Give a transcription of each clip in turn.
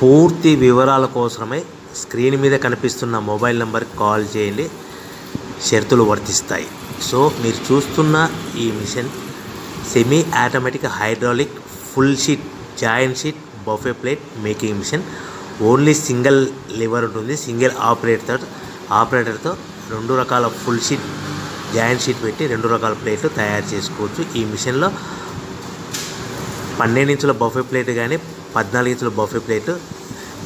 పూర్తి వివరాల కోసమై స్క్రీన్ మీద కనిపిస్తున్న మొబైల్ నెంబర్కి కాల్ చేయండి. షరతులు వర్తిస్తాయి. సో మీరు చూస్తున్న ఈ machine semi automatic hydraulic full sheet joint sheet buffet plate making machine. Only single lever ఉంటుంది. సింగిల్ ఆపరేటర్తో 2 రకాల ఫుల్ షీట్ జాయింట్ షీట్ పెట్టి 2 రకాల ప్లేట్లు తయారు చేసుకోవచ్చు. ఈ మిషన్లో 12 ఇంచుల బఫే ప్లేట్ కానీ 14 ఇంచుల బఫే ప్లేట్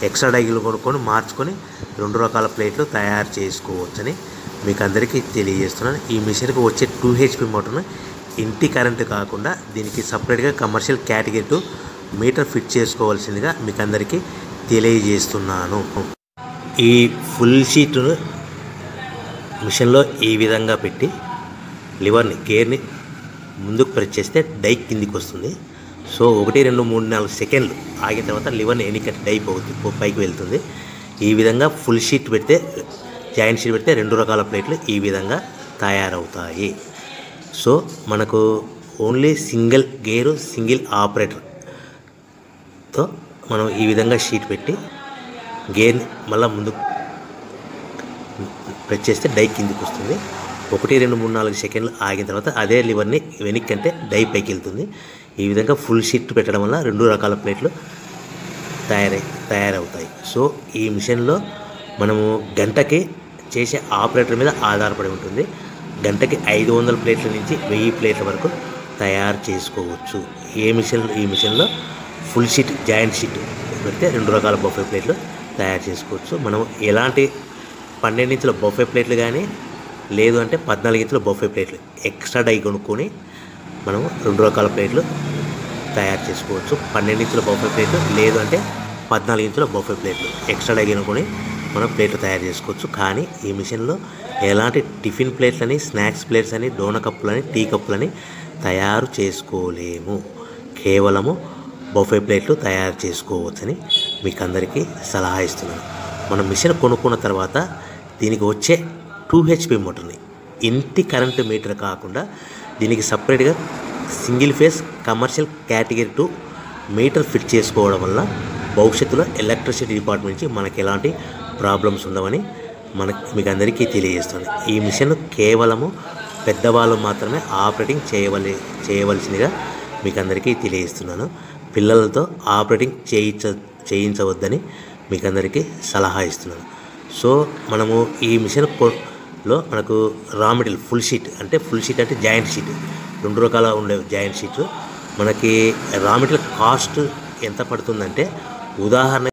ఎక్స్ట్రా డైగులు కొనుక్కొని మార్చుకొని 2 రకాల ప్లేట్లు తయారు చేసుకోవచ్చని మీకు అందరికీ తెలియజేస్తున్నాను. ఈ మిషన్కి వచ్చే 2 HP మోటార్ను ఇంటి కరెంటు కాకుండా దీనికి సపరేట్గా కమర్షియల్ కేటగిరీ 2 మీటర్ ఫిట్ చేసుకోవాల్సిందిగా మీకు అందరికీ తెలియజేస్తున్నాను. ఈ ఫుల్ షీట్ను మిషన్లో ఈ విధంగా పెట్టి లివర్ని గేర్ని ముందుకు ప్రెస్ చేస్తే డై కిందికి వస్తుంది. సో 1 2 3 4 సెకండ్లు ఆగిన తర్వాత లివర్ని ఎన్నికట్టి డై పైకి వెళ్తుంది. ఈ విధంగా ఫుల్ షీట్ పెడితే జాయింట్ షీట్ పెడితే 2 రకాల ప్లేట్లు ఈ విధంగా తయారవుతాయి. సో మనకు ఓన్లీ సింగిల్ గేరు సింగిల్ ఆపరేటర్తో మనం ఈ విధంగా షీట్ పెట్టి గేర్ని మళ్ళీ ముందుకు ప్రెస్ చేస్తే డై కిందికి వస్తుంది. 1 2 3 4 సెకండ్లు ఆగిన తర్వాత అదే లివర్ని వెనక్కి అంటే డై పైకి వెళ్తుంది. ఈ విధంగా ఫుల్ షీట్ పెట్టడం వల్ల 2 రకాల ప్లేట్లు తయారవుతాయి. సో ఈ మిషన్లో మనము గంటకి చేసే ఆపరేటర్ మీద ఆధారపడి ఉంటుంది. గంటకి 500 ప్లేట్ల నుంచి 1000 ప్లేట్ల వరకు తయారు చేసుకోవచ్చు. ఈ మిషన్లో ఫుల్ షీట్ జాయింట్ షీట్ పెడితే 2 రకాల బఫే ప్లేట్లు తయారు చేసుకోవచ్చు. మనం ఎలాంటి 12 ఇంచుల బఫే ప్లేట్లు కానీ లేదు అంటే 14 ఇంచుల బఫే ప్లేట్లు ఎక్స్ట్రా డై కొనుక్కొని మనం 2 రకాల ప్లేట్లు తయారు చేసుకోవచ్చు. 12 ఇంచుల బఫే ప్లేట్లు లేదు అంటే 14 ఇంచుల బఫే ప్లేట్లు ఎక్స్ట్రా డై కొనుక్కొని మనం ప్లేట్లు తయారు చేసుకోవచ్చు. కానీ ఈ మిషన్లో ఎలాంటి టిఫిన్ ప్లేట్లని స్నాక్స్ ప్లేట్స్ అని డోనా కప్పులని టీ కప్పులని తయారు చేసుకోలేము. కేవలము బఫే ప్లేట్లు తయారు చేసుకోవచ్చని మీకు అందరికీ సలహా ఇస్తున్నాను. మనం మిషన్ కొనుక్కున్న తర్వాత దీనికి వచ్చే 2 HP మోటార్ని ఇంటి కరెంటు మీటర్ కాకుండా దీనికి సపరేట్గా single phase commercial category 2 metre fit చేసుకోవడం వల్ల భవిష్యత్తులో ఎలక్ట్రిసిటీ డిపార్ట్మెంట్ నుంచి మనకి ఎలాంటి ప్రాబ్లమ్స్ ఉండవని మీకు అందరికీ తెలియజేస్తుంది. ఈ మిషన్ కేవలము పెద్దవాళ్ళు మాత్రమే ఆపరేటింగ్ చేయవలసిందిగా మీకు అందరికీ తెలియజేస్తున్నాను. పిల్లలతో ఆపరేటింగ్ చేయించవద్దని మీకు అందరికీ సలహా ఇస్తున్నాను. సో మనము ఈ మిషన్లో మనకు రా మెటీరియల్ ఫుల్ షీట్ అంటే జాయింట్ షీట్ 2 రకాల ఉండే జాయింట్ షీట్ మనకి రా మెటీరియల్ కాస్ట్ ఎంత పడుతుందంటే ఉదాహరణ